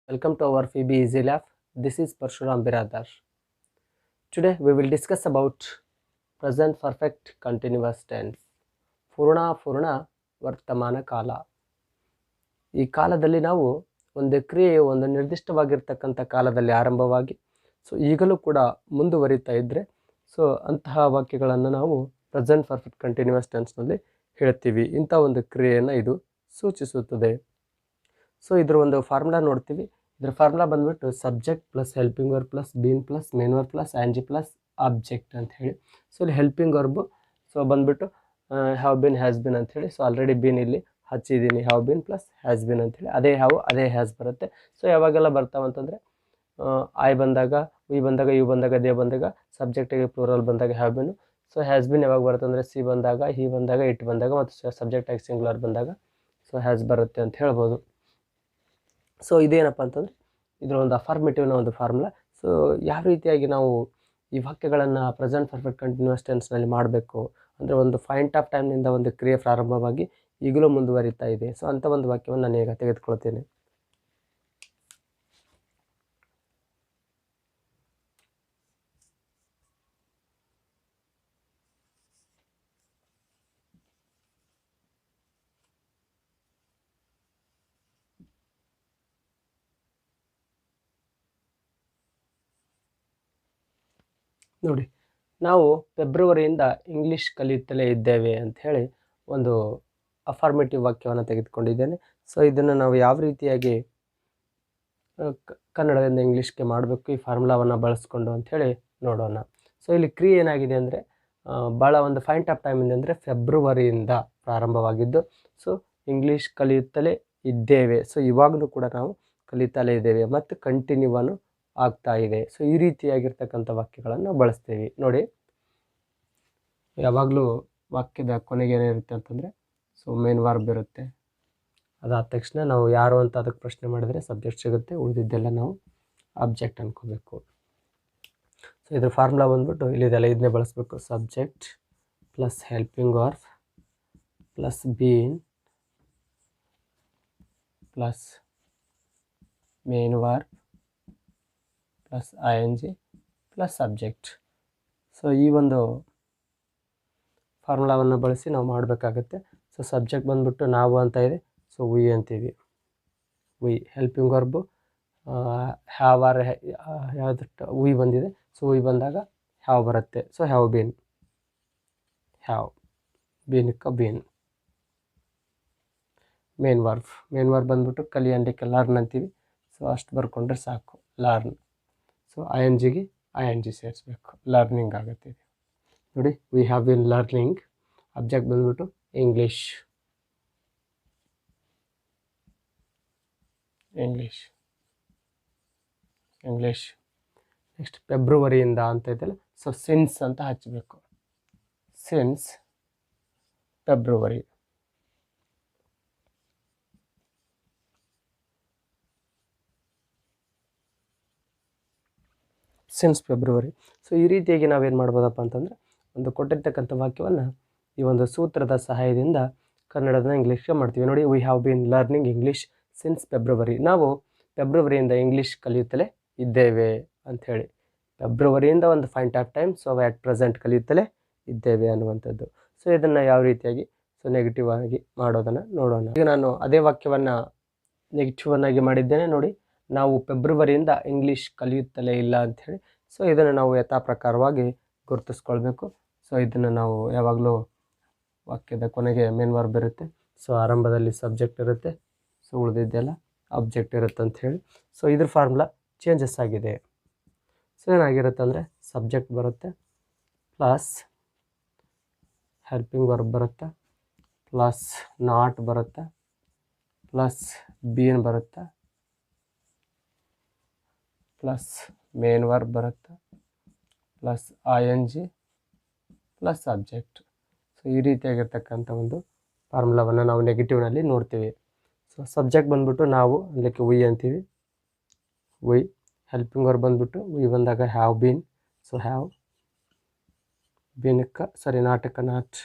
Welcome to our Phoebe Easy Lab. This is Parshuram Biradar. Today we will discuss about present perfect continuous tense. ಪೂರ್ಣ ವರ್ತಮಾನ ಕಾಲ. ಈ ಕಾಲದಲ್ಲಿ ನಾವು ಒಂದು ಕ್ರಿಯೆಯು ಒಂದು ನಿರ್ದಿಷ್ಟವಾಗಿರ್ತಕ್ಕಂಥ ಕಾಲದಲ್ಲಿ ಆರಂಭವಾಗಿ ಈಗಲೂ ಕೂಡ ಮುಂದುವರಿತಾ ಇದ್ದರೆ ಅಂತಹ ವಾಕ್ಯಗಳನ್ನು ನಾವು ಪ್ರೆಸೆಂಟ್ ಪರ್ಫೆಕ್ಟ್ ಕಂಟಿನ್ಯೂಸ್ ಟೆನ್ಸ್ನಲ್ಲಿ ಹೇಳ್ತೀವಿ. ಇಂಥ ಒಂದು ಕ್ರಿಯೆಯನ್ನು ಇದು ಸೂಚಿಸುತ್ತದೆ. ಇದರ ಒಂದು ಫಾರ್ಮುಲಾ ನೋಡ್ತೀವಿ. ಇದರ ಫಾರ್ಮುಲಾ ಬಂದ್ಬಿಟ್ಟು subject plus helping verb plus been plus main verb plus ING plus object ಅಂತ ಹೇಳಿ. ಇಲ್ಲಿ ಹೆಲ್ಪಿಂಗ್ ವರ್ಬು ಬಂದ್ಬಿಟ್ಟು ಹ್ಯಾವ್ ಬಿನ್ ಹ್ಯಾಸ್ ಬಿನ್ ಅಂಥೇಳಿ. ಆಲ್ರೆಡಿ ಬೀನ್ ಇಲ್ಲಿ ಹಚ್ಚಿದ್ದೀನಿ, have been plus has been ಅಂಥೇಳಿ. ಅದೇ ಹ್ಯಾವ್ ಅದೇ ಹ್ಯಾಸ್ ಬರುತ್ತೆ. ಯಾವಾಗೆಲ್ಲ ಬರ್ತಾವಂತಂದರೆ ಐ ಬಂದಾಗ, ವಿ ಬಂದಾಗ, ಯು ಬಂದಾಗ, ದೇ ಬಂದಾಗ, ಸಬ್ಜೆಕ್ಟಿಗೆ ಪ್ಲೂರಲ್ ಬಂದಾಗ ಹ್ಯಾವ್ ಬಿನ್. ಹ್ಯಾಸ್ ಬಿನ್ ಯಾವಾಗ ಬರುತ್ತೆ ಅಂದರೆ ಸಿ ಬಂದಾಗ, ಹಿ ಬಂದಾಗ, ಇಟ್ ಬಂದಾಗ, ಮತ್ತು ಸಬ್ಜೆಕ್ಟಾಗಿ ಸಿಂಗ್ಯುಲರ್ ಬಂದಾಗ ಹ್ಯಾಸ್ ಬರುತ್ತೆ ಅಂತ ಹೇಳ್ಬೋದು. ಇದೇನಪ್ಪ ಅಂತಂದರೆ ಇದರ ಒಂದು ಅಫಾರ್ಮೇಟಿವ್ನ ಒಂದು ಫಾರ್ಮುಲಾ. ಯಾವ ರೀತಿಯಾಗಿ ನಾವು ಈ ವಾಕ್ಯಗಳನ್ನು ಪ್ರೆಸೆಂಟ್ ಪರ್ಫೆಕ್ಟ್ ಕಂಟಿನ್ಯೂಸ್ ಟೆನ್ಸ್ನಲ್ಲಿ ಮಾಡಬೇಕು ಅಂದರೆ ಒಂದು ಪಾಯಿಂಟ್ ಆಫ್ ಟೈಮ್ನಿಂದ ಒಂದು ಕ್ರಿಯೆ ಪ್ರಾರಂಭವಾಗಿ ಈಗಲೂ ಮುಂದುವರಿತಾ ಇದೆ. ಅಂಥ ಒಂದು ವಾಕ್ಯವನ್ನು ನಾನು ಈಗ ತೆಗೆದುಕೊಳ್ತೇನೆ. ನೋಡಿ, ನಾವು ಫೆಬ್ರವರಿಯಿಂದ ಇಂಗ್ಲೀಷ್ ಕಲಿಯುತ್ತಲೇ ಇದ್ದೇವೆ ಅಂಥೇಳಿ ಒಂದು ಅಫಾರ್ಮೇಟಿವ್ ವಾಕ್ಯವನ್ನು ತೆಗೆದುಕೊಂಡಿದ್ದೇನೆ. ಇದನ್ನು ನಾವು ಯಾವ ರೀತಿಯಾಗಿ ಕನ್ನಡದಿಂದ ಇಂಗ್ಲೀಷ್ಗೆ ಮಾಡಬೇಕು ಈ ಫಾರ್ಮುಲಾವನ್ನು ಬಳಸ್ಕೊಂಡು ಅಂಥೇಳಿ ನೋಡೋಣ. ಇಲ್ಲಿ ಕ್ರಿಯೆ ಏನಾಗಿದೆ ಅಂದರೆ ಭಾಳ ಒಂದು ಪಾಯಿಂಟ್ ಆಫ್ ಟೈಮ್ ಅಂದರೆ ಫೆಬ್ರವರಿಯಿಂದ ಪ್ರಾರಂಭವಾಗಿದ್ದು ಇಂಗ್ಲೀಷ್ ಕಲಿಯುತ್ತಲೇ ಇದ್ದೇವೆ. ಇವಾಗಲೂ ಕೂಡ ನಾವು ಕಲಿಯುತ್ತಲೇ ಇದ್ದೇವೆ ಮತ್ತು ಕಂಟಿನ್ಯೂವನ್ನು ಆಗ್ತಾ ಇದೆ. ಈ ರೀತಿಯಾಗಿರ್ತಕ್ಕಂಥ ವಾಕ್ಯಗಳನ್ನು ಬಳಸ್ತೀವಿ. ನೋಡಿ, ಯಾವಾಗಲೂ ವಾಕ್ಯದ ಕೊನೆಗೆ ಏನಿರುತ್ತೆ ಅಂತಂದರೆ ಮೇನ್ ವರ್ಬ್ ಇರುತ್ತೆ. ಅದಾದ ತಕ್ಷಣ ನಾವು ಯಾರು ಅಂತ ಅದಕ್ಕೆ ಪ್ರಶ್ನೆ ಮಾಡಿದರೆ ಸಬ್ಜೆಕ್ಟ್ ಸಿಗುತ್ತೆ. ಉಳಿದಿದ್ದೆಲ್ಲ ನಾವು ಆಬ್ಜೆಕ್ಟ್ ಅನ್ಕೋಬೇಕು. ಇದ್ರ ಫಾರ್ಮುಲಾ ಬಂದ್ಬಿಟ್ಟು ಇಲ್ಲಿದೆಲ್ಲ ಇದನ್ನೇ ಬಳಸಬೇಕು. Subject plus helping verb plus been plus main verb plus I N G plus subject. ಈ ಒಂದು ಫಾರ್ಮುಲಾವನ್ನು ಬಳಸಿ ನಾವು ಮಾಡಬೇಕಾಗತ್ತೆ. ಸಬ್ಜೆಕ್ಟ್ ಬಂದ್ಬಿಟ್ಟು ನಾವು ಅಂತ ಇದೆ, ವಿ ಅಂತೀವಿ. We helping verb have are ಯಾವ್ದು ವಿ ಬಂದಿದೆ. ವಿ ಬಂದಾಗ ಹ್ಯಾವ್ ಬರುತ್ತೆ. ಹ್ಯಾವ್ ಬೀನ್, ಹ್ಯಾವ್ ಬೀನಕ್ಕೆ ಬೀನ್. ಮೇನ್ ವರ್ಬ್ ಬಂದ್ಬಿಟ್ಟು ಕಲಿ ಅನ್ಲಿಕ್ಕೆ ಲರ್ನ್ ಅಂತೀವಿ. ಅಷ್ಟು ಬರ್ಕೊಂಡ್ರೆ ಸಾಕು, ಲರ್ನ್. ಐ ಎನ್ ಜಿಗೆ ಐ ಎನ್ ಜಿ ಸೇರಿಸ್ಬೇಕು, ಲರ್ನಿಂಗ್ ಆಗುತ್ತೆ. ನೋಡಿ, we have been learning. Object ಬಂದ್ಬಿಟ್ಟು ಇಂಗ್ಲೀಷ್. ನೆಕ್ಸ್ಟ್ ಫೆಬ್ರವರಿಯಿಂದ ಅಂತ ಇದೆಯಲ್ಲ, ಸಿನ್ಸ್ ಅಂತ ಹಚ್ಚಬೇಕು. Since February. Since February. ಈ ರೀತಿಯಾಗಿ ನಾವೇನು ಮಾಡ್ಬೋದಪ್ಪ ಅಂತಂದರೆ ಒಂದು ಕೊಟ್ಟಿರ್ತಕ್ಕಂಥ ವಾಕ್ಯವನ್ನು ಈ ಒಂದು ಸೂತ್ರದ ಸಹಾಯದಿಂದ ಕನ್ನಡದ ಇಂಗ್ಲೀಷ್ಗೆ ಮಾಡ್ತೀವಿ. ನೋಡಿ, we have been learning English since February. ನಾವು ಫೆಬ್ರವರಿಯಿಂದ ಇಂಗ್ಲೀಷ್ ಕಲಿಯುತ್ತಲೇ ಇದ್ದೇವೆ ಅಂಥೇಳಿ. ಫೆಬ್ರವರಿಯಿಂದ ಒಂದು point of time at present ಕಲಿಯುತ್ತಲೇ ಇದ್ದೇವೆ ಅನ್ನುವಂಥದ್ದು. ಇದನ್ನು ಯಾವ ರೀತಿಯಾಗಿ ನೆಗೆಟಿವ್ ಆಗಿ ಮಾಡೋದನ್ನು ನೋಡೋಣ. ಈಗ ನಾನು ಅದೇ ವಾಕ್ಯವನ್ನು ನೆಗೆಟಿವ್ ಆಗಿ ಮಾಡಿದ್ದೇನೆ. ನೋಡಿ, ನಾವು ಫೆಬ್ರವರಿಯಿಂದ ಇಂಗ್ಲೀಷ್ ಕಲಿಯುತ್ತಲೇ ಇಲ್ಲ ಅಂಥೇಳಿ. ಇದನ್ನು ನಾವು ಯಥಾ ಪ್ರಕಾರವಾಗಿ ಗುರುತಿಸ್ಕೊಳ್ಬೇಕು. ಇದನ್ನು ನಾವು ಯಾವಾಗಲೂ ವಾಕ್ಯದ ಕೊನೆಗೆ ಮೇನ್ ವರ್ಬ್ ಇರುತ್ತೆ. ಆರಂಭದಲ್ಲಿ ಸಬ್ಜೆಕ್ಟ್ ಇರುತ್ತೆ. ಉಳಿದಿದ್ದೆಲ್ಲ ಆಬ್ಜೆಕ್ಟ್ ಇರುತ್ತೆ ಅಂಥೇಳಿ. ಇದ್ರ ಫಾರ್ಮುಲಾ ಚೇಂಜಸ್ ಆಗಿದೆ. ಏನಾಗಿರುತ್ತೆ ಅಂದರೆ ಸಬ್ಜೆಕ್ಟ್ ಬರುತ್ತೆ ಪ್ಲಸ್ ಹೆಲ್ಪಿಂಗ್ ವರ್ಬ್ ಬರುತ್ತೆ ಪ್ಲಸ್ ನಾಟ್ ಬರುತ್ತೆ ಪ್ಲಸ್ ಬೀನ್ ಬರುತ್ತೆ ಪ್ಲಸ್ ಮೇನ್ ವರ್ಬ್ ಬರುತ್ತೆ plus I N G plus subject. ಈ ರೀತಿಯಾಗಿರ್ತಕ್ಕಂಥ ಒಂದು ಫಾರ್ಮುಲಾವನ್ನು ನಾವು ನೆಗೆಟಿವ್ನಲ್ಲಿ ನೋಡ್ತೀವಿ. ಸಬ್ಜೆಕ್ಟ್ ಬಂದ್ಬಿಟ್ಟು ನಾವು ಅದಕ್ಕೆ ವಿ ಅಂತೀವಿ. ವಿ ಹೆಲ್ಪಿಂಗ್ ವರ್ಬ್ ಬಂದ್ಬಿಟ್ಟು ವಿ ಬಂದಾಗ ಹ್ಯಾವ್ ಬೀನ್. ಹ್ಯಾವ್ ಬೀನಕ್ಕೆ ನಾಟಕ ನಾಟ್.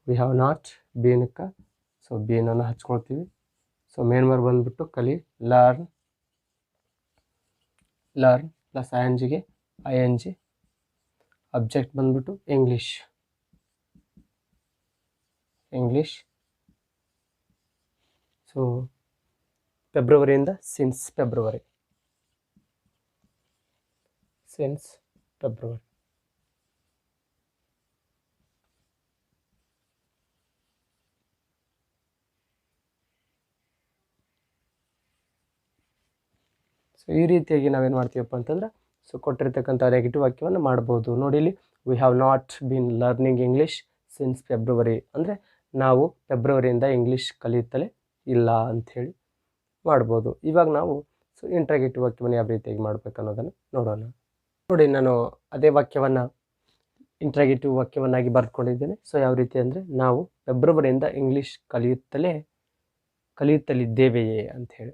ವಿ ಹ್ಯಾವ್ ನಾಟ್ ಬೀನಕ್ಕೆ ಬೀನನ್ನು ಹಚ್ಕೊಳ್ತೀವಿ. ಸೊ ಮೇನ್ ವರ್ಬ್ ಬಂದ್ಬಿಟ್ಟು ಕಲಿ, ಲರ್ನ್ ಪ್ಲಸ್ ಐ ಎನ್ ಜಿಗೆ ING. ಅಬ್ಜೆಕ್ಟ್ ಬಂದ್ಬಿಟ್ಟು ಇಂಗ್ಲೀಷ್. ಸೊ ಫೆಬ್ರವರಿಯಿಂದ ಸಿನ್ಸ್ ಫೆಬ್ರವರಿ. ಸೊ ಈ ರೀತಿಯಾಗಿ ನಾವೇನು ಮಾಡ್ತೀವಪ್ಪ ಅಂತಂದ್ರೆ, ಸೊ ಕೊಟ್ಟಿರ್ತಕ್ಕಂಥ ನೆಗೆಟಿವ್ ವಾಕ್ಯವನ್ನು ಮಾಡ್ಬೋದು. ನೋಡಿ ಇಲ್ಲಿ, V have not been learning English since February, ಅಂದರೆ ನಾವು ಫೆಬ್ರವರಿಯಿಂದ ಇಂಗ್ಲೀಷ್ ಕಲಿಯುತ್ತಲೇ ಇಲ್ಲ ಅಂಥೇಳಿ ಮಾಡ್ಬೋದು. ಇವಾಗ ನಾವು ಸೊ ಇಂಟ್ರಾಗೇಟಿವ್ ವಾಕ್ಯವನ್ನು ಯಾವ ರೀತಿಯಾಗಿ ಮಾಡಬೇಕು ಅನ್ನೋದನ್ನು ನೋಡೋಣ. ನೋಡಿ, ನಾನು ಅದೇ ವಾಕ್ಯವನ್ನು ಇಂಟ್ರಾಗೇಟಿವ್ ವಾಕ್ಯವನ್ನಾಗಿ ಬರೆದುಕೊಂಡಿದ್ದೇನೆ. ಸೊ ಯಾವ ರೀತಿ ಅಂದರೆ, ನಾವು ಫೆಬ್ರವರಿಯಿಂದ ಇಂಗ್ಲೀಷ್ ಕಲಿಯುತ್ತಲಿದ್ದೇವೆಯೇ ಅಂಥೇಳಿ,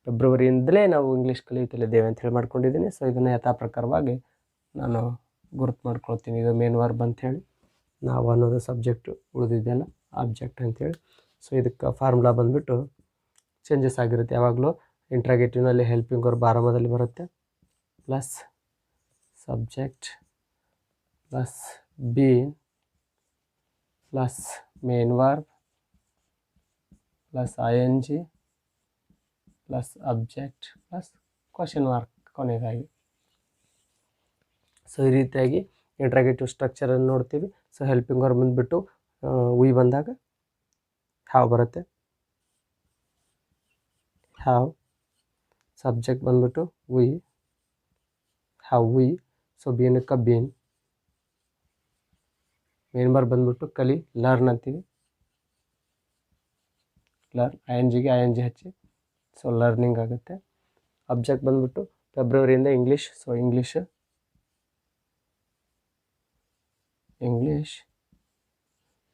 ಫೆಬ್ರವರಿಯಿಂದಲೇ ನಾವು ಇಂಗ್ಲೀಷ್ ಕಲಿಯುತ್ತಲಿದ್ದೇವೆ ಅಂತ ಹೇಳಿ ಮಾಡ್ಕೊಂಡಿದ್ದೀನಿ. ಸೊ ಇದನ್ನು ಯಥಾ ಪ್ರಕಾರವಾಗಿ ನಾನು ಗುರುತು ಮಾಡ್ಕೊಳ್ತೀನಿ. ಇದು ಮೇನ್ ವರ್ಬ್ ಅಂಥೇಳಿ, ನಾವು ಅನ್ನೋದು ಸಬ್ಜೆಕ್ಟು, ಉಳಿದಿದ್ದೆಲ್ಲ ಆಬ್ಜೆಕ್ಟ್ ಅಂಥೇಳಿ. ಸೊ ಇದಕ್ಕೆ ಫಾರ್ಮುಲಾ ಬಂದುಬಿಟ್ಟು ಚೇಂಜಸ್ ಆಗಿರುತ್ತೆ. ಯಾವಾಗಲೂ ಇಂಟ್ರಾಗೇಟಿವ್ನಲ್ಲಿ ಹೆಲ್ಪಿಂಗ್ ವರ್ಬ್ ಆರಂಭದಲ್ಲಿ ಬರುತ್ತೆ, plus subject plus been plus main verb plus ING plus object plus question mark ಕೊನೆಯದಾಗಿ. ಸೊ ಈ ರೀತಿಯಾಗಿ ಇಂಟ್ರಾಗೇಟಿವ್ ಸ್ಟ್ರಕ್ಚರನ್ನು ನೋಡ್ತೀವಿ. ಸೊ ಹೆಲ್ಪಿಂಗ್ ವರ್ಬ್ ಬಂದುಬಿಟ್ಟು ವಿ ಬಂದಾಗ ಹ್ಯಾವ್ ಬರುತ್ತೆ, ಹ್ಯಾವ್. ಸಬ್ಜೆಕ್ಟ್ ಬಂದುಬಿಟ್ಟು ವಿ, ಹ್ಯಾವ್ ವಿ. ಸೊ ಬೀನಕ್ಕೆ ಬೀನ್. ಮೇನ್ ವರ್ಬ್ ಬಂದುಬಿಟ್ಟು ಕಲಿ, ಲರ್ನ್ ಅಂತೀವಿ, ಲರ್ನ್. INGಗೆ ING ಹಚ್ಚಿ ಸೊ ಲರ್ನಿಂಗ್ ಆಗುತ್ತೆ. ಅಬ್ಜೆಕ್ಟ್ ಬಂದುಬಿಟ್ಟು ಫೆಬ್ರವರಿಯಿಂದ ಇಂಗ್ಲೀಷ್. ಸೊ ಇಂಗ್ಲೀಷ್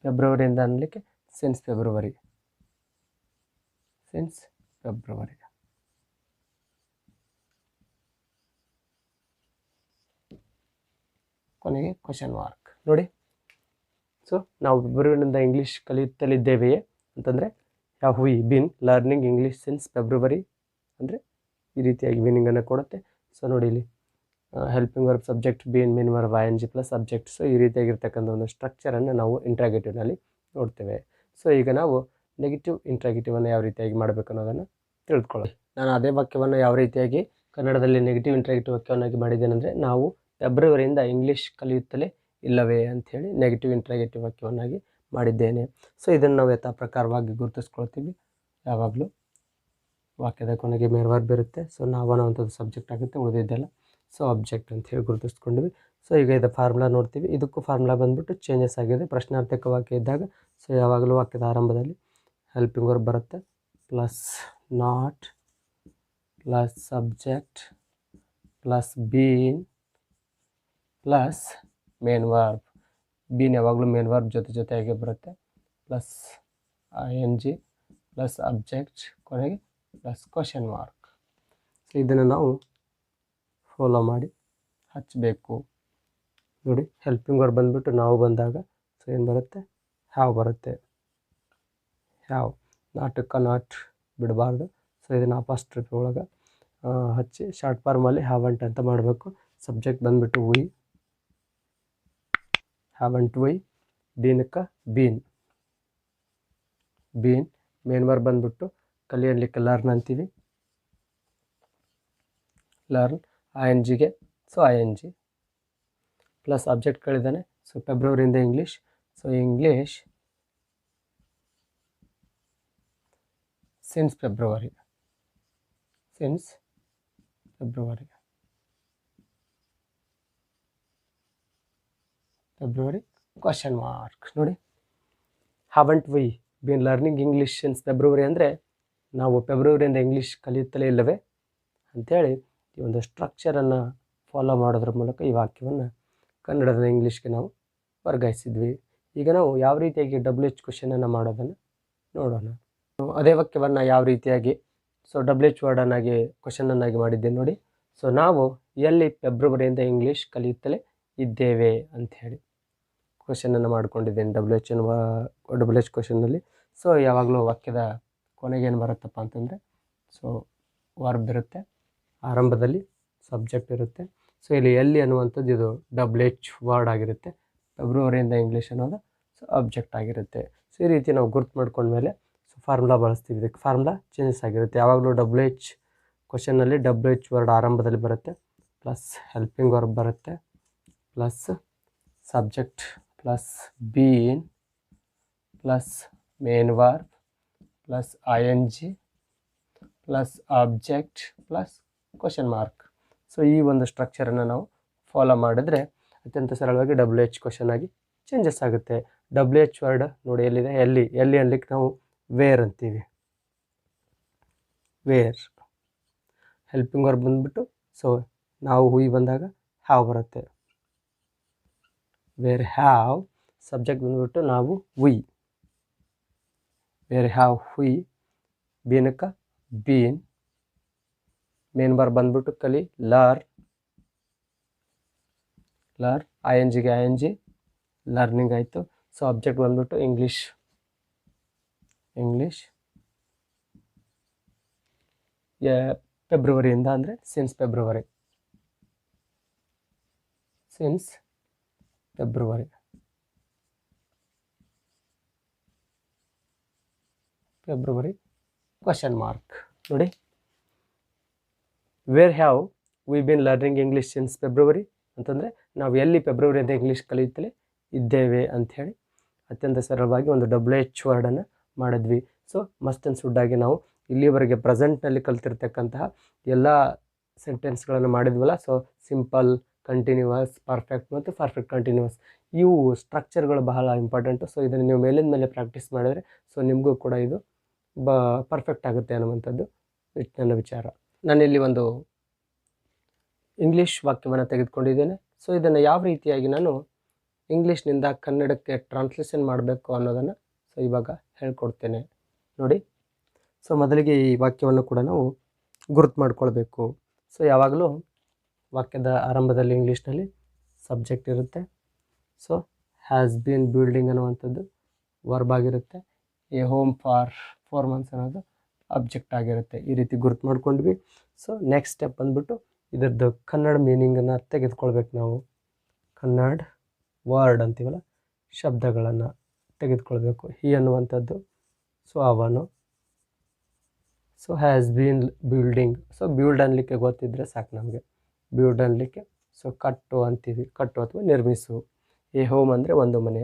ಫೆಬ್ರವರಿಯಿಂದ ಅನ್ನಲಿಕ್ಕೆ ಸಿನ್ಸ್ ಫೆಬ್ರವರಿ. ಕೊನೆಗೆ ಕ್ವಶನ್ ಮಾರ್ಕ್. ನೋಡಿ, ಸೊ ನಾವು ಫೆಬ್ರವರಿಯಿಂದ ಇಂಗ್ಲೀಷ್ ಕಲಿಯುತ್ತಲಿದ್ದೇವೆಯೇ ಅಂತಂದರೆ, have we been learning English since February ಅಂದರೆ ಈ ರೀತಿಯಾಗಿ ಮೀನಿಂಗನ್ನು ಕೊಡುತ್ತೆ. ಸೊ ನೋಡಿ ಇಲ್ಲಿ helping verb subject been main verb ING plus subject. So ಈ ರೀತಿಯಾಗಿರ್ತಕ್ಕಂಥ ಒಂದು ಸ್ಟ್ರಕ್ಚರನ್ನು ನಾವು ಇಂಟ್ರಾಗೇಟಿವ್ನಲ್ಲಿ ನೋಡ್ತೇವೆ. ಸೊ ಈಗ ನಾವು ನೆಗೆಟಿವ್ ಇಂಟ್ರಾಗೇಟಿವನ್ನು ಯಾವ ರೀತಿಯಾಗಿ ಮಾಡಬೇಕು ಅನ್ನೋದನ್ನು ತಿಳಿದುಕೊಳ್ಳೋಣ. ನಾನು ಅದೇ ವಾಕ್ಯವನ್ನು ಯಾವ ರೀತಿಯಾಗಿ ಕನ್ನಡದಲ್ಲಿ ನೆಗೆಟಿವ್ ಇಂಟ್ರಾಗೇಟಿವ್ ವಾಕ್ಯವನ್ನಾಗಿ ಮಾಡಿದ್ದೇನೆಂದರೆ, ನಾವು ಫೆಬ್ರವರಿಯಿಂದ ಇಂಗ್ಲೀಷ್ ಕಲಿಯುತ್ತಲೇ ಇಲ್ಲವೇ ಅಂಥೇಳಿ ನೆಗೆಟಿವ್ ಇಂಟ್ರಾಗೇಟಿವ್ ವಾಕ್ಯವನ್ನಾಗಿ ಮಾಡಿದ್ದೇನೆ. ಸೊ ಇದನ್ನು ನಾವು ಯಥಾ ಪ್ರಕಾರವಾಗಿ ಗುರುತಿಸ್ಕೊಳ್ತೀವಿ. ಯಾವಾಗಲೂ ವಾಕ್ಯದ ಕೊನೆಗೆ ಮೇನ್ ವರ್ಬ್ ಇರುತ್ತೆ. ಸೊ ನಾವು ಅನ್ನೋವಂಥದ್ದು ಸಬ್ಜೆಕ್ಟ್ ಆಗುತ್ತೆ, ಉಳಿದಿದ್ದೆಲ್ಲ ಸೊ ಅಬ್ಜೆಕ್ಟ್ ಅಂತ ಹೇಳಿ ಗುರುತಿಸ್ಕೊಂಡ್ವಿ. ಸೊ ಈಗ ಇದು ಫಾರ್ಮುಲಾ ನೋಡ್ತೀವಿ. ಇದಕ್ಕೂ ಫಾರ್ಮುಲಾ ಬಂದುಬಿಟ್ಟು ಚೇಂಜಸ್ ಆಗಿದೆ. ಪ್ರಶ್ನಾರ್ಥಕ ವಾಕ್ಯ ಇದ್ದಾಗ ಸೊ ಯಾವಾಗಲೂ ವಾಕ್ಯದ ಆರಂಭದಲ್ಲಿ ಹೆಲ್ಪಿಂಗ್ ವರ್ಬ್ ಬರುತ್ತೆ, plus not plus subject plus been plus main verb. Been ಯಾವಾಗಲೂ ಮೇನ್ ವರ್ಬ್ ಜೊತೆಯಾಗಿ ಬರುತ್ತೆ, ಪ್ಲಸ್ ING ಪ್ಲಸ್ ಅಬ್ಜೆಕ್ಟ್ ಕೊನೆಗೆ ಪ್ಲಸ್ ಕ್ವಶನ್ ಮಾರ್ಕ್. ಸೊ ಇದನ್ನು ನಾವು ಫಾಲೋ ಮಾಡಿ ಹಚ್ಚಬೇಕು. ನೋಡಿ, ಹೆಲ್ಪಿಂಗ್ ವರ್ಬ್ ಬಂದುಬಿಟ್ಟು ನಾವು ಬಂದಾಗ ಸೊ ಏನು ಬರುತ್ತೆ, ಹ್ಯಾವ್ ಬರುತ್ತೆ. ಹ್ಯಾವ್, ನಾಟಕ್ಕೆ ನಾಟ್ ಬಿಡಬಾರ್ದು. ಸೊ ಇದನ್ನು ಅಪಾಸ್ಟ್ರಫಿ ಒಳಗೆ ಹಚ್ಚಿ ಶಾರ್ಟ್ ಫಾರ್ಮಲ್ಲಿ ಹ್ಯಾವಂಟ್ ಅಂತ ಮಾಡಬೇಕು. ಸಬ್ಜೆಕ್ಟ್ ಬಂದುಬಿಟ್ಟು ವಿ, ಹ್ಯಾವಂಟ್ ವಿ. ಬೀನಕ್ಕೆ ಬೀನ್. ಮೇನ್ ವರ್ಬ್ ಬಂದುಬಿಟ್ಟು ಕಲಿಯಲಿಕ್ಕೆ ಲರ್ನ್ ಅಂತೀವಿ, ಲರ್ನ್. INGಗೆ ಸೊ ING ಪ್ಲಸ್ ಅಬ್ಜೆಕ್ಟ್ಗಳಿದ್ದಾನೆ. ಸೊ ಫೆಬ್ರವರಿಯಿಂದ English. So English since February question mark. ನೋಡಿ, haven't we been learning English since February ಅಂದರೆ ನಾವು ಫೆಬ್ರವರಿಯಿಂದ ಇಂಗ್ಲೀಷ್ ಕಲಿಯುತ್ತಲೇ ಇಲ್ಲವೇ ಅಂಥೇಳಿ ಈ ಒಂದು ಸ್ಟ್ರಕ್ಚರನ್ನು ಫಾಲೋ ಮಾಡೋದ್ರ ಮೂಲಕ ಈ ವಾಕ್ಯವನ್ನು ಕನ್ನಡದ ಇಂಗ್ಲೀಷ್ಗೆ ನಾವು ವರ್ಗಾಯಿಸಿದ್ವಿ. ಈಗ ನಾವು ಯಾವ ರೀತಿಯಾಗಿ WH ಕ್ವಶನನ್ನು ಮಾಡೋದನ್ನು ನೋಡೋಣ. ಅದೇ ವಾಕ್ಯವನ್ನು ಯಾವ ರೀತಿಯಾಗಿ ಸೊ WH ವರ್ಡನ್ನಾಗಿ ಕ್ವಶನನ್ನಾಗಿ ಮಾಡಿದ್ದೇನೆ ನೋಡಿ. ಸೊ ನಾವು ಎಲ್ಲಿ ಫೆಬ್ರವರಿಯಿಂದ ಇಂಗ್ಲೀಷ್ ಕಲಿಯುತ್ತಲೇ ಇದ್ದೇವೆ ಅಂಥೇಳಿ ಕ್ವಶನನ್ನು ಮಾಡ್ಕೊಂಡಿದ್ದೇನೆ WH ಕ್ವಶನ್ನಲ್ಲಿ. ಸೊ ಯಾವಾಗಲೂ ವಾಕ್ಯದ ಕೊನೆಗೆ ಏನು ಬರುತ್ತಪ್ಪ ಅಂತಂದರೆ ಸೊ ವರ್ಬ್ ಇರುತ್ತೆ, ಆರಂಭದಲ್ಲಿ ಸಬ್ಜೆಕ್ಟ್ ಇರುತ್ತೆ. ಸೊ ಇಲ್ಲಿ ಎಲ್ಲಿ ಅನ್ನುವಂಥದ್ದು ಇದು ಡಬಲ್ ಎಚ್ ವರ್ಡ್ ಆಗಿರುತ್ತೆ. ಫೆಬ್ರವರಿಯಿಂದ ಇಂಗ್ಲೀಷ್ ಅನ್ನೋದು ಸೊ ಅಬ್ಜೆಕ್ಟ್ ಆಗಿರುತ್ತೆ. ಸೊ ಈ ರೀತಿ ನಾವು ಗುರ್ತು ಮಾಡ್ಕೊಂಡ್ಮೇಲೆ ಸೊ ಫಾರ್ಮುಲಾ ಬಳಸ್ತೀವಿ. ಇದಕ್ಕೆ ಫಾರ್ಮುಲಾ ಚೇಂಜಸ್ ಆಗಿರುತ್ತೆ. ಯಾವಾಗಲೂ ಡಬಲ್ ಎಚ್ ಕ್ವಶನ್ನಲ್ಲಿ ಡಬಲ್ ಎಚ್ ವರ್ಡ್ ಆರಂಭದಲ್ಲಿ ಬರುತ್ತೆ, ಪ್ಲಸ್ ಹೆಲ್ಪಿಂಗ್ ವರ್ಬ್ ಬರುತ್ತೆ, plus subject, plus been, plus main verb, plus ING, plus object, plus question mark. So ಈ ಒಂದು ಸ್ಟ್ರಕ್ಚರನ್ನು ನಾವು ಫಾಲೋ ಮಾಡಿದರೆ ಅತ್ಯಂತ ಸರಳವಾಗಿ ಡಬಲ್ ಎಚ್ ಕ್ವಶನ್ ಆಗಿ ಚೇಂಜಸ್ ಆಗುತ್ತೆ. ಡಬಲ್ ಎಚ್ ವರ್ಡ್ ನೋಡಿ ಎಲ್ಲಿದೆ, ಎಲ್ಲಿ ಅನ್ಲಿಕ್ಕೆ ನಾವು ವೇರ್ ಅಂತೀವಿ. ವೇರ್ ಹೆಲ್ಪಿಂಗ್ ವರ್ಬ್ ಬಂದ್ಬಿಟ್ಟು ಸೊ ನಾವು ಹುಯಿ ಬಂದಾಗ ಹ್ಯಾವ್ ಬರುತ್ತೆ. ವೇರ್ ಹ್ಯಾವ್ ಸಬ್ಜೆಕ್ಟ್ ಬಂದ್ಬಿಟ್ಟು ನಾವು ವಿ. ವೇರ್ ಹ್ಯಾವ್ ಹುಯಿ, ಬೀನಕ್ಕ ಬೀನ್, ಮೇನ್ ವರ್ಬ್ ಬಂದ್ಬಿಟ್ಟು ಕಲಿ ಲರ್, ING ಲರ್ನಿಂಗ್ ಆಯಿತು. ಸೊ ಅಬ್ಜೆಕ್ಟ್ ಬಂದ್ಬಿಟ್ಟು ಇಂಗ್ಲೀಷ್, ಫೆಬ್ರವರಿಯಿಂದ ಅಂದರೆ since February, February question mark. ನೋಡಿ where have we been learning English since February ಅಂತಂದರೆ ನಾವು ಎಲ್ಲಿ ಫೆಬ್ರವರಿಯಿಂದ ಇಂಗ್ಲೀಷ್ ಕಲಿಯುತ್ತಲೇ ಇದ್ದೇವೆ ಅಂಥೇಳಿ ಅತ್ಯಂತ ಸರಳವಾಗಿ ಒಂದು ಡಬಲ್ ಎಚ್ ವರ್ಡನ್ನು ಮಾಡಿದ್ವಿ. ಸೊ ಮಸ್ಟ್ ಆ್ಯಂಡ್ ಶುಡ್ಡಾಗಿ ನಾವು ಇಲ್ಲಿವರೆಗೆ ಪ್ರೆಸೆಂಟ್ನಲ್ಲಿ ಕಲ್ತಿರ್ತಕ್ಕಂತಹ ಎಲ್ಲ ಸೆಂಟೆನ್ಸ್ಗಳನ್ನು ಮಾಡಿದ್ವಲ್ಲ. ಸೊ ಸಿಂಪಲ್, ಕಂಟಿನ್ಯೂವಸ್, ಪರ್ಫೆಕ್ಟ್ ಮತ್ತು ಪರ್ಫೆಕ್ಟ್ ಕಂಟಿನ್ಯೂವಸ್, ಇವು ಸ್ಟ್ರಕ್ಚರ್ಗಳು ಬಹಳ ಇಂಪಾರ್ಟೆಂಟು. ಸೊ ಇದನ್ನು ನೀವು ಮೇಲಿಂದ ಮೇಲೆ ಪ್ರಾಕ್ಟೀಸ್ ಮಾಡಿದರೆ ಸೊ ನಿಮಗೂ ಕೂಡ ಇದು ಪರ್ಫೆಕ್ಟ್ ಆಗುತ್ತೆ ಅನ್ನುವಂಥದ್ದು ನನ್ನ ವಿಚಾರ. ನಾನಿಲ್ಲಿ ಒಂದು ಇಂಗ್ಲೀಷ್ ವಾಕ್ಯವನ್ನು ತೆಗೆದುಕೊಂಡಿದ್ದೇನೆ. ಸೊ ಇದನ್ನು ಯಾವ ರೀತಿಯಾಗಿ ನಾನು ಇಂಗ್ಲೀಷ್ನಿಂದ ಕನ್ನಡಕ್ಕೆ ಟ್ರಾನ್ಸ್ಲೇಷನ್ ಮಾಡಬೇಕು ಅನ್ನೋದನ್ನು ಸೊ ಇವಾಗ ಹೇಳ್ಕೊಡ್ತೇನೆ ನೋಡಿ. ಸೊ ಮೊದಲಿಗೆ ಈ ವಾಕ್ಯವನ್ನು ಕೂಡ ನಾವು ಗುರುತು ಮಾಡ್ಕೊಳ್ಬೇಕು. ಸೊ ಯಾವಾಗಲೂ ವಾಕ್ಯದ ಆರಂಭದಲ್ಲಿ ಇಂಗ್ಲೀಷ್ನಲ್ಲಿ ಸಬ್ಜೆಕ್ಟ್ ಇರುತ್ತೆ. ಸೊ ಹ್ಯಾಸ್ ಬೀನ್ ಬಿಲ್ಡಿಂಗ್ ಅನ್ನುವಂಥದ್ದು ವರ್ಬ್ ಆಗಿರುತ್ತೆ. ಎ ಹೋಮ್ ಫಾರ್ 4 months ಅನ್ನೋದು ಅಬ್ಜೆಕ್ಟ್ ಆಗಿರುತ್ತೆ. ಈ ರೀತಿ ಗುರುತು ಮಾಡ್ಕೊಂಡ್ವಿ. ಸೊ ನೆಕ್ಸ್ಟ್ ಸ್ಟೆಪ್ ಬಂದ್ಬಿಟ್ಟು ಇದರದ್ದು ಕನ್ನಡ ಮೀನಿಂಗನ್ನು ತೆಗೆದುಕೊಳ್ಬೇಕು ನಾವು. ಕನ್ನಡ ವರ್ಡ್ ಅಂತೀವಲ್ಲ, ಶಬ್ದಗಳನ್ನು ತೆಗೆದುಕೊಳ್ಬೇಕು. ಹಿ ಅನ್ನುವಂಥದ್ದು ಸೊ ಅವನು. So has been building, so build ಅನ್ನಲಿಕ್ಕೆ ಗೊತ್ತಿದ್ದರೆ ಸಾಕು ನಮಗೆ. ಬಿಲ್ಡ್ ಅನ್ನಲಿಕ್ಕೆ ಸೊ ಕಟ್ಟು ಅಂತೀವಿ, ಕಟ್ಟು ಅಥವಾ ನಿರ್ಮಿಸು. ಎ ಹೋಮ್ ಅಂದರೆ ಒಂದು ಮನೆ,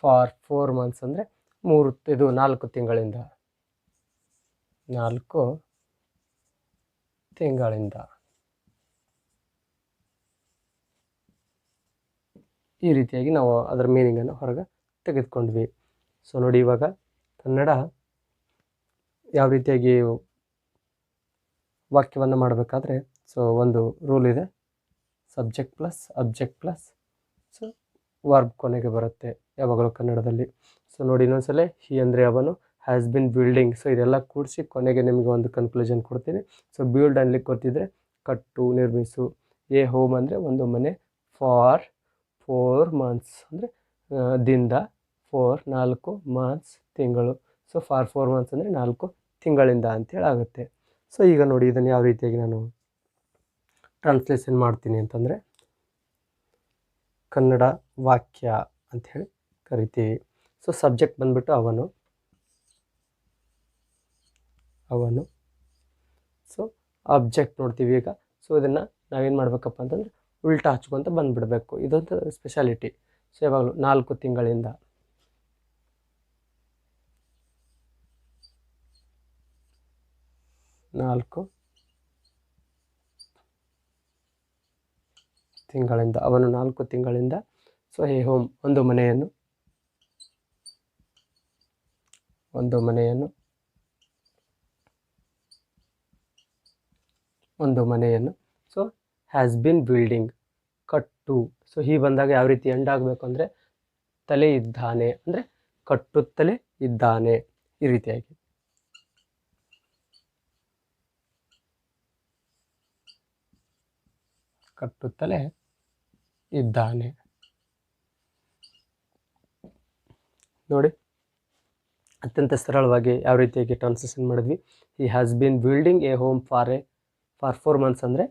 ಫಾರ್ 4 months ಅಂದರೆ 4 ತಿಂಗಳಿಂದ, 4 ತಿಂಗಳಿಂದ. ಈ ರೀತಿಯಾಗಿ ನಾವು ಅದರ ಮೀನಿಂಗನ್ನು ಹೊರಗೆ ತೆಗೆದುಕೊಂಡ್ವಿ. ಸೊ ನೋಡಿ ಇವಾಗ ಕನ್ನಡ ಯಾವ ರೀತಿಯಾಗಿ ವಾಕ್ಯವನ್ನು ಮಾಡಬೇಕಾದ್ರೆ ಸೊ ಒಂದು ರೂಲ್ ಇದೆ. Subject plus object plus so verb ಕೊನೆಗೆ ಬರುತ್ತೆ ಯಾವಾಗಲೂ ಕನ್ನಡದಲ್ಲಿ. ಸೊ ನೋಡಿ ಇನ್ನೊಂದ್ಸಲ, ಹಿ ಅಂದರೆ ಅವನು, ಹ್ಯಾಸ್ ಬಿನ್ ಬಿಲ್ಡಿಂಗ್. ಸೊ ಇದೆಲ್ಲ ಕೂಡಿಸಿ ಕೊನೆಗೆ ನಿಮಗೆ ಒಂದು ಕನ್ಕ್ಲೂಷನ್ ಕೊಡ್ತೀನಿ. ಸೊ ಬಿಲ್ಡ್ ಅನ್ಲಿಕ್ಕೆ ಗೊತ್ತಿದ್ದರೆ ಕಟ್ಟು, ನಿರ್ಮಿಸು. ಎ ಹೋಮ್ ಅಂದರೆ ಒಂದು ಮನೆ, ಫಾರ್ 4 months ಅಂದರೆ ದಿಂದ, 4 months ತಿಂಗಳು. ಸೊ ಫಾರ್ 4 months ಅಂದರೆ 4 ತಿಂಗಳಿಂದ ಅಂತೇಳಿ ಆಗುತ್ತೆ. ಸೊ ಈಗ ನೋಡಿ ಇದನ್ನು ಯಾವ ರೀತಿಯಾಗಿ ನಾನು ಟ್ರಾನ್ಸ್ಲೇಷನ್ ಮಾಡ್ತೀನಿ ಅಂತಂದರೆ ಕನ್ನಡ ವಾಕ್ಯ ಅಂಥೇಳಿ ಕರಿತೀವಿ. ಸೊ ಸಬ್ಜೆಕ್ಟ್ ಬಂದ್ಬಿಟ್ಟು ಅವನು. ಸೊ ಆಬ್ಜೆಕ್ಟ್ ನೋಡ್ತೀವಿ ಈಗ. ಸೊ ಇದನ್ನು ನಾವೇನು ಮಾಡಬೇಕಪ್ಪ ಅಂತಂದರೆ ಉಲ್ಟಾ ಹಚ್ಕೊಂತ ಬಂದುಬಿಡಬೇಕು. ಇದೊಂದು ಸ್ಪೆಷಾಲಿಟಿ. ಸೊ ಯಾವಾಗಲೂ 4 ತಿಂಗಳಿಂದ, 4 ತಿಂಗಳಿಂದ, ಅವನು 4 ತಿಂಗಳಿಂದ. ಸೊ ಹೇ ಹೋಮ್ ಒಂದು ಮನೆಯನ್ನು, ಸೊ ಹ್ಯಾಸ್ ಬಿನ್ ಬಿಲ್ಡಿಂಗ್, ಕಟ್ಟು. ಸೊ ಹೀ ಬಂದಾಗ ಯಾವ ರೀತಿ ಎಂಡ್ ಆಗಬೇಕು ಅಂದರೆ ತಲೆ ಇದ್ದಾನೆ ಅಂದರೆ ಕಟ್ಟುತ್ತಲೇ ಇದ್ದಾನೆ. ಈ ರೀತಿಯಾಗಿ ಕಟ್ಟುತ್ತಲೇ ಇದ್ದಾನೆ. ನೋಡಿ ಅತ್ಯಂತ ಸರಳವಾಗಿ ಯಾವ ರೀತಿಯಾಗಿ ಟ್ರಾನ್ಸ್ಲೇಷನ್ ಮಾಡಿದ್ವಿ. He has been building A home for 4 months ಅಂದರೆ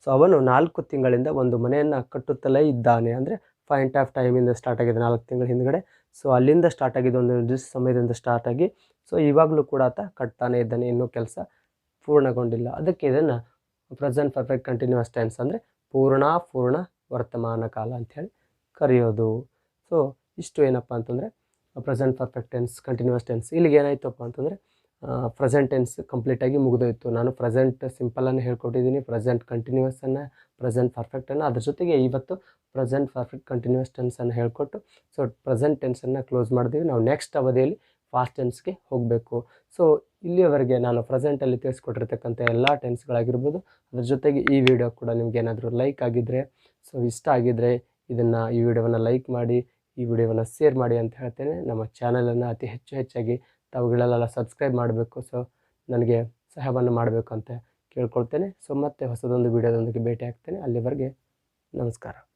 ಸೊ ಅವನು 4 ತಿಂಗಳಿಂದ ಒಂದು ಮನೆಯನ್ನು ಕಟ್ಟುತ್ತಲೇ ಇದ್ದಾನೆ. ಅಂದರೆ ಪಾಯಿಂಟ್ ಆಫ್ ಟೈಮಿಂದ ಸ್ಟಾರ್ಟ್ ಆಗಿದೆ 4 ತಿಂಗಳ ಹಿಂದ್ಗಡೆ. ಸೊ ಅಲ್ಲಿಂದ ಸ್ಟಾರ್ಟ್ ಆಗಿದೆ, ಒಂದು ನಿರ್ದಿಷ್ಟ ಸಮಯದಿಂದ ಸ್ಟಾರ್ಟ್ ಆಗಿ ಸೊ ಇವಾಗಲೂ ಕೂಡ ಆತ ಕಟ್ತಾನೆ ಇದ್ದಾನೆ, ಇನ್ನೂ ಕೆಲಸ ಪೂರ್ಣಗೊಂಡಿಲ್ಲ. ಅದಕ್ಕೆ ಇದನ್ನು ಪ್ರೆಸೆಂಟ್ ಪರ್ಫೆಕ್ಟ್ ಕಂಟಿನ್ಯೂಸ್ ಟೆನ್ಸ್ ಅಂದರೆ ಪೂರ್ಣ ವರ್ತಮಾನ ಕಾಲ ಅಂಥೇಳಿ ಕರೆಯೋದು. ಸೊ ಇಷ್ಟು ಏನಪ್ಪ ಅಂತಂದರೆ present perfect tense, continuous tense. ಇಲ್ಲಿಗೆ ಏನಾಯ್ತಪ್ಪ ಅಂತಂದರೆ ಪ್ರೆಸೆಂಟ್ ಟೆನ್ಸ್ ಕಂಪ್ಲೀಟಾಗಿ ಮುಗಿದೋಯ್ತು. ನಾನು ಪ್ರೆಸೆಂಟ್ ಸಿಂಪಲನ್ನು ಹೇಳ್ಕೊಟ್ಟಿದ್ದೀನಿ, ಪ್ರೆಸೆಂಟ್ ಕಂಟಿನ್ಯೂಸನ್ನು, ಪ್ರೆಸೆಂಟ್ ಪರ್ಫೆಕ್ಟನ್ನು, ಅದ್ರ ಜೊತೆಗೆ ಇವತ್ತು ಪ್ರೆಸೆಂಟ್ ಪರ್ಫೆಕ್ಟ್ ಕಂಟಿನ್ಯೂಸ್ ಟೆನ್ಸನ್ನು ಹೇಳ್ಕೊಟ್ಟು ಸೊ ಪ್ರೆಸೆಂಟ್ ಟೆನ್ಸನ್ನು ಕ್ಲೋಸ್ ಮಾಡಿದ್ದೀವಿ. ನಾವು ನೆಕ್ಸ್ಟ್ ಅವಧಿಯಲ್ಲಿ ಫಾಸ್ಟ್ ಟೆನ್ಸ್ಗೆ ಹೋಗಬೇಕು. ಸೊ ಇಲ್ಲಿಯವರೆಗೆ ನಾನು ಪ್ರೆಸೆಂಟಲ್ಲಿ ತಿಳಿಸ್ಕೊಟ್ಟಿರ್ತಕ್ಕಂಥ ಎಲ್ಲ ಟೆನ್ಸ್ಗಳಾಗಿರ್ಬೋದು, ಅದ್ರ ಜೊತೆಗೆ ಈ ವಿಡಿಯೋ ಕೂಡ ನಿಮ್ಗೆ ಏನಾದರೂ ಲೈಕ್ ಆಗಿದ್ದರೆ, ಸೊ ಇಷ್ಟ ಆಗಿದ್ದರೆ ಈ ವಿಡಿಯೋವನ್ನು ಲೈಕ್ ಮಾಡಿ, ಈ ವಿಡಿಯೋವನ್ನು ಶೇರ್ ಮಾಡಿ ಅಂತ ಹೇಳ್ತೇನೆ. ನಮ್ಮ ಚಾನಲನ್ನು ಅತಿ ಹೆಚ್ಚಾಗಿ ತಾವುಗಳೆಲ್ಲ ಸಬ್ಸ್ಕ್ರೈಬ್ ಮಾಡಬೇಕು. ಸೊ ನನಗೆ ಸಹಾಯವನ್ನು ಮಾಡಬೇಕು ಅಂತ ಕೇಳ್ಕೊಳ್ತೇನೆ. ಸೊ ಮತ್ತೆ ಹೊಸದೊಂದು ವಿಡಿಯೋದೊಂದಿಗೆ ಭೇಟಿ ಆಗ್ತೇನೆ. ಅಲ್ಲಿವರೆಗೆ ನಮಸ್ಕಾರ.